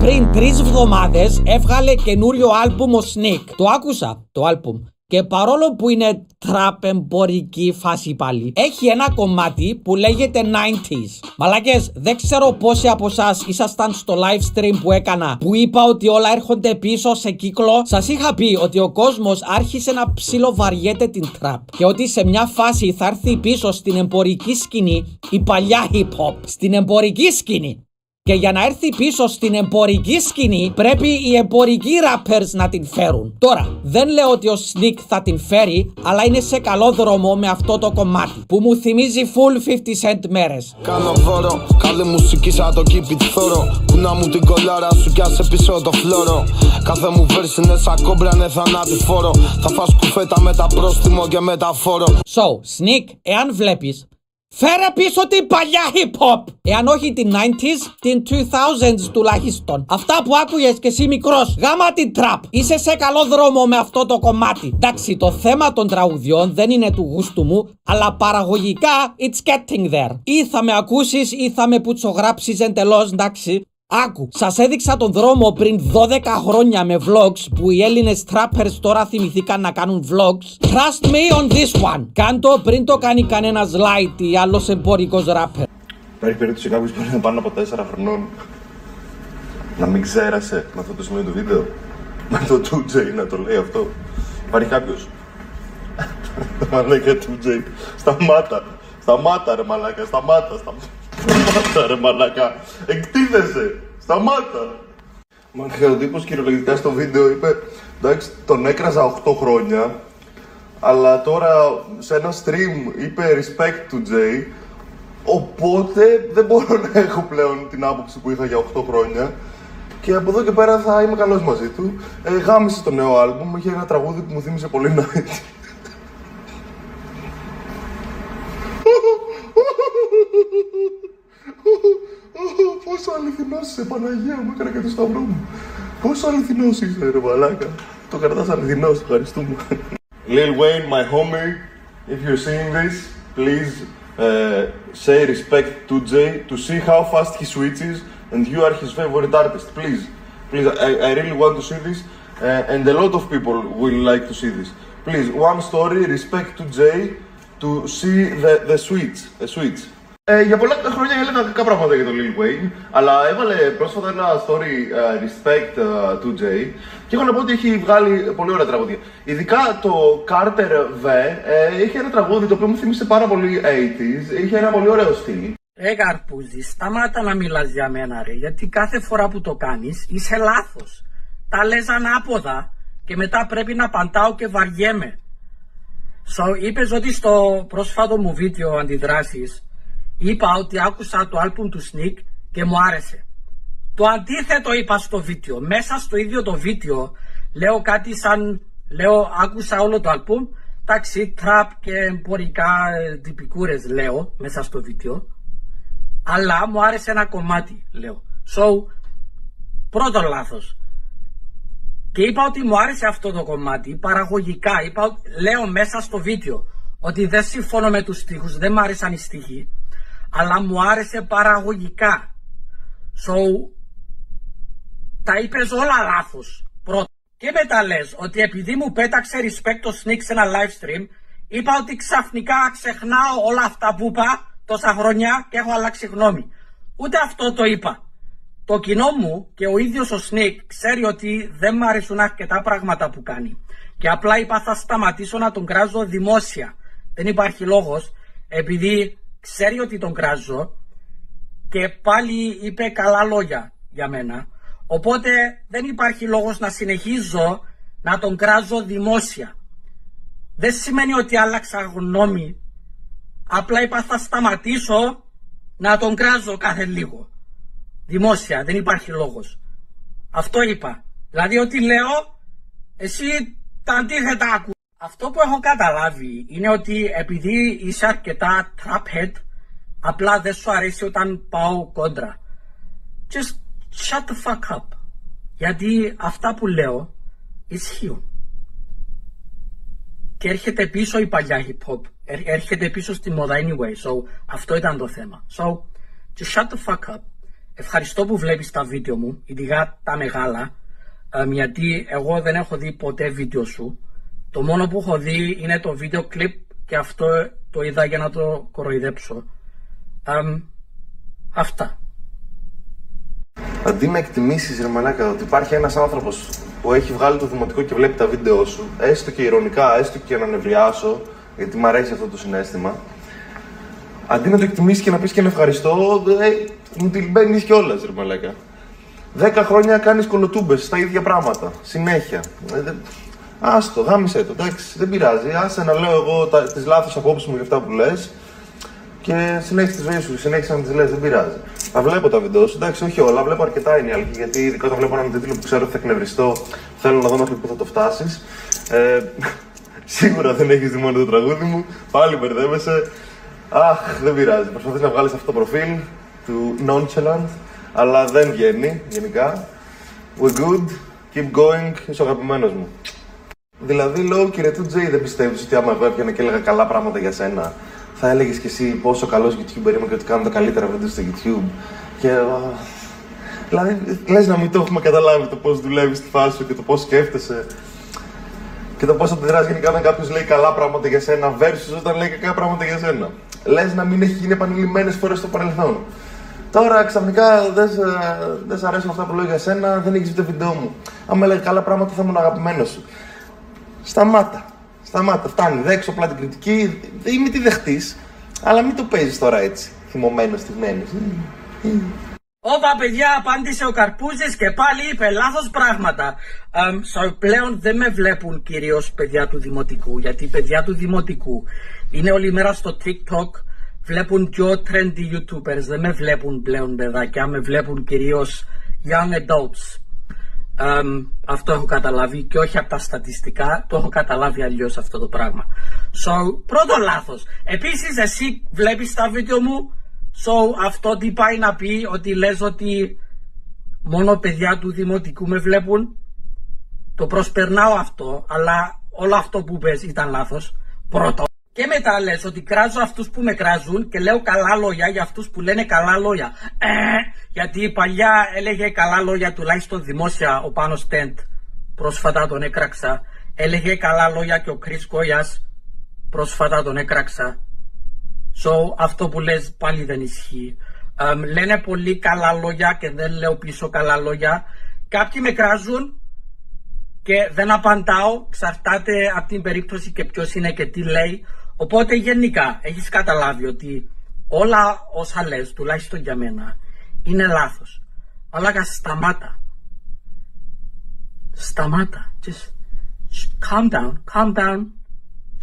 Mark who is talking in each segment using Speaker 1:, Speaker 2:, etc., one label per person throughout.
Speaker 1: πριν 3 εβδομάδες έβγαλε καινούριο άλμπουμ ο Sneak. Το άκουσα το άλμπουμ. Και παρόλο που είναι τραπ εμπορική φάση πάλι, έχει ένα κομμάτι που λέγεται 90s. Μαλάκες, δεν ξέρω πόσοι από εσάς ήσασταν στο live stream που έκανα, που είπα ότι όλα έρχονται πίσω σε κύκλο. Σας είχα πει ότι ο κόσμος άρχισε να ψιλοβαριέται την τραπ και ότι σε μια φάση θα έρθει πίσω στην εμπορική σκηνή η παλιά hip hop. Στην εμπορική σκηνή. Και για να έρθει πίσω στην εμπορική σκηνή, πρέπει οι εμπορικοί rappers να την φέρουν. Τώρα, δεν λέω ότι ο Sneak θα την φέρει, αλλά είναι σε καλό δρόμο με αυτό το κομμάτι, που μου θυμίζει full 50 Cent μέρες.
Speaker 2: Κάνω δώρο, καλή μουσική σαν το keep it θόρο. Κουνά μου την κολάρα σου κι άσε πίσω το φλόρο. Κάθε μου βέρση είναι σαν κόμπρα, είναι θανάτηφόρο. Θα φας κουφέτα με τα πρόστιμο και με τα φόρο.
Speaker 1: So, Sneak, εάν βλέπεις, φέρε πίσω την παλιά hip hop. Εάν όχι την 90s, την 2000s τουλάχιστον. Αυτά που άκουγες και εσύ μικρός. Γάμα την trap. Είσαι σε καλό δρόμο με αυτό το κομμάτι. Εντάξει, το θέμα των τραγουδιών δεν είναι του γούστου μου, αλλά παραγωγικά it's getting there. Ή θα με ακούσεις ή θα με πουτσογράψεις εντελώς, εντάξει. Άκου, σας έδειξα τον δρόμο πριν 12 χρόνια με vlogs που οι Έλληνες trappers τώρα θυμηθήκαν να κάνουν vlogs. Trust me on this one. Κάντο πριν το κάνει κανένας light ή άλλος εμπορικός rapper.
Speaker 3: Υπάρχει περίπτωση κάποιος που είναι πάνω από 4 χρονών να μην ξέρασε με αυτό το σημείο του βίντεο, με το 2J να το λέει αυτό? Υπάρχει κάποιος? Το μαλάκα 2J, σταμάτα ρε μαλάκα, σταμάτα ρε μαλάκα, εκτίθεσαι, σταμάτα. Μαλάκα, ο τύπος κυριολεκτικά στο βίντεο είπε, εντάξει, τον έκραζα 8 χρόνια, αλλά τώρα σε ένα stream είπε respect to Jay, οπότε δεν μπορώ να έχω πλέον την άποψη που είχα για 8 χρόνια και από εδώ και πέρα θα είμαι καλός μαζί του. Γάμισε το νέο άλμπουμ, είχε ένα τραγούδι που μου θύμισε πολύ night. Πόσο αληθινός είσαι, Παναγία μου, έκανα και το σταυρό μου. Πόσο αληθινός είσαι ρε μαλάκα. Το κρατάς αληθινός, ευχαριστούμε. Lil Wayne, my homie, if you're seeing this, please say respect to Jay to see how fast he switches and you are his favorite artist, please. Please, I really want to see this and a lot of people will like to see this. Please, one story, respect to Jay to see the switch. Για πολλά χρόνια έλεγα κακά πράγματα για τον Lil Wayne, αλλά έβαλε πρόσφατα ένα story respect to Jay και έχω να πω ότι έχει βγάλει πολύ ωραία τραγούδια. Ειδικά το Carter V είχε ένα τραγούδι το οποίο μου θύμισε πάρα πολύ 80s, είχε ένα πολύ ωραίο στυλ.
Speaker 4: Καρπούζη, σταμάτα να μιλάς για μένα ρε, γιατί κάθε φορά που το κάνεις είσαι λάθος. Τα λες ανάποδα και μετά πρέπει να απαντάω και βαριέμαι. Είπες ότι στο πρόσφατο μου βίντεο αντιδράσεις είπα ότι άκουσα το άλμπουμ του Sneak και μου άρεσε. Το αντίθετο είπα στο βίντεο. Μέσα στο ίδιο το βίντεο λέω κάτι σαν, άκουσα όλο το άλμπουμ, εντάξει, τραπ και εμπορικά τυπικούρες λέω μέσα στο βίντεο, αλλά μου άρεσε ένα κομμάτι, λέω. Πρώτο λάθος. Και είπα ότι μου άρεσε αυτό το κομμάτι, παραγωγικά, λέω μέσα στο βίντεο ότι δεν συμφωνώ με τους στίχους, δεν μου άρεσαν οι στίχοι, αλλά μου άρεσε παραγωγικά. Τα είπες όλα λάθος, πρώτα. Και μετά λες ότι επειδή μου πέταξε respect το Sneak σε ένα live stream, είπα ότι ξαφνικά ξεχνάω όλα αυτά που είπα τόσα χρόνια και έχω αλλάξει γνώμη. Ούτε αυτό το είπα. Το κοινό μου και ο ίδιος ο Sneak ξέρει ότι δεν μ' αρέσουν αρκετά πράγματα που κάνει. Και απλά είπα θα σταματήσω να τον κράζω δημόσια. Δεν υπάρχει λόγος, επειδή ξέρει ότι τον κράζω και πάλι είπε καλά λόγια για μένα. Οπότε δεν υπάρχει λόγος να συνεχίζω να τον κράζω δημόσια. Δεν σημαίνει ότι άλλαξα γνώμη. Απλά είπα θα σταματήσω να τον κράζω κάθε λίγο. Δημόσια, δεν υπάρχει λόγος. Αυτό είπα. Δηλαδή ότι λέω, εσύ τα αντίθετα ακούς. Αυτό που έχω καταλάβει είναι ότι επειδή είσαι αρκετά traphead, απλά δεν σου αρέσει όταν πάω κόντρα. Just shut the fuck up. Γιατί αυτά που λέω ισχύουν. Και έρχεται πίσω η παλιά hip hop. Έρχεται πίσω στη μόδα anyway. Αυτό ήταν το θέμα. Just shut the fuck up. ευχαριστώ που βλέπεις τα βίντεο μου, ειδικά τα μεγάλα, γιατί εγώ δεν έχω δει ποτέ βίντεο σου. Το μόνο που έχω δει είναι το βίντεο κλιπ και αυτό το είδα για να το κοροϊδέψω. Αυτά.
Speaker 3: Αντί να εκτιμήσεις, ρε μαλάκα, ότι υπάρχει ένας άνθρωπος που έχει βγάλει το δημοτικό και βλέπει τα βίντεο σου, έστω και ειρωνικά, έστω και να νευριάσω, γιατί μου αρέσει αυτό το συναίσθημα, αντί να το εκτιμήσεις και να πεις και να ευχαριστώ, μου την μπαίνεις κιόλας, ρε μαλάκα. 10 χρόνια κάνεις κολοτούμπες στα ίδια πράγματα, συνέχεια. Άστο, γάμισε το, εντάξει, δεν πειράζει. Άσε να λέω εγώ τις λάθος απόψεις μου για αυτά που λες και συνέχισε τη ζωή σου, συνέχισε να τις λες, δεν πειράζει. Θα βλέπω τα βίντεο σου, εντάξει, όχι όλα, βλέπω αρκετά είναι η αλήθεια. Γιατί ειδικά όταν βλέπω έναν τίτλο που ξέρω ότι θα εκνευριστώ, θέλω να δω μέχρι πού θα το φτάσεις. Σίγουρα δεν έχεις δει μόνο το τραγούδι μου, πάλι μπερδεύεσαι. Αχ, δεν πειράζει. Προσπαθείς να βγάλεις αυτό το προφίλ του nonchalant, αλλά δεν βγαίνει γενικά. We're good, keep going, είσαι ο αγαπημένος μου. Δηλαδή, λόγω κύριε του Τζέι, δεν πιστεύεις ότι άμα εγώ έπιανα και έλεγα καλά πράγματα για σένα, θα έλεγες κι εσύ πόσο καλός YouTuber είμαι και ότι κάνω τα καλύτερα βίντεο στο YouTube. Και. Δηλαδή, λες να μην το έχουμε καταλάβει το πώς δουλεύεις στη φάση σου και το πώς σκέφτεσαι. Και το πώς αντιδράς γενικά όταν κάποιος λέει καλά πράγματα για σένα, versus όταν λέει κακά πράγματα για σένα. Λες να μην έχει γίνει επανειλημμένες φορές στο παρελθόν. Τώρα ξαφνικά δεν σ' αρέσουν αυτά που λέω για σένα, δεν έχεις δει το βίντεο μου. Αν έλεγα καλά πράγματα θα ήμουν αγαπημένος σου. Σταμάτα, φτάνει. Δέξω απλά την κριτική, ή μην τη δεχτείς, αλλά μην το παίζεις τώρα έτσι, θυμωμένος, θυμμένος.
Speaker 4: Όπα παιδιά, απάντησε ο Καρπούζης και πάλι είπε λάθος πράγματα. Πλέον δεν με βλέπουν κυρίως παιδιά του δημοτικού, γιατί οι παιδιά του δημοτικού είναι όλη μέρα στο TikTok, βλέπουν πιο trendy YouTubers, δεν με βλέπουν πλέον παιδάκια, με βλέπουν κυρίως young adults. Αυτό έχω καταλάβει και όχι από τα στατιστικά, το έχω καταλάβει αλλιώς αυτό το πράγμα. Πρώτο λάθος. Επίσης εσύ βλέπεις τα βίντεο μου, αυτό τι πάει να πει, ότι λες ότι μόνο παιδιά του δημοτικού με βλέπουν. Το προσπερνάω αυτό, αλλά όλο αυτό που πες ήταν λάθος. Πρώτο. Και μετά λες ότι κράζω αυτούς που με κράζουν και λέω καλά λόγια για αυτούς που λένε καλά λόγια. Γιατί παλιά έλεγε καλά λόγια τουλάχιστον δημόσια ο Πάνος Τεντ. Πρόσφατα τον έκραξα. Έλεγε καλά λόγια και ο Κρίς Κόιας. Πρόσφατα τον έκραξα. Αυτό που λες πάλι δεν ισχύει. Λένε πολύ καλά λόγια και δεν λέω πίσω καλά λόγια. Κάποιοι με κράζουν και δεν απαντάω. Εξαρτάται από την περίπτωση και ποιος είναι και τι λέει. Οπότε γενικά έχεις καταλάβει ότι όλα όσα λες, τουλάχιστον για μένα, είναι λάθος. Αλλά σταμάτα. Just calm down.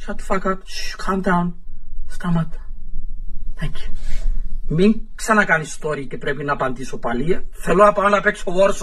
Speaker 4: Shut the fuck up. Calm down. Σταμάτα. Thank you. Μην ξανακάνεις story και πρέπει να απαντήσω πάλι. Θέλω να πάω να παίξω Warzone.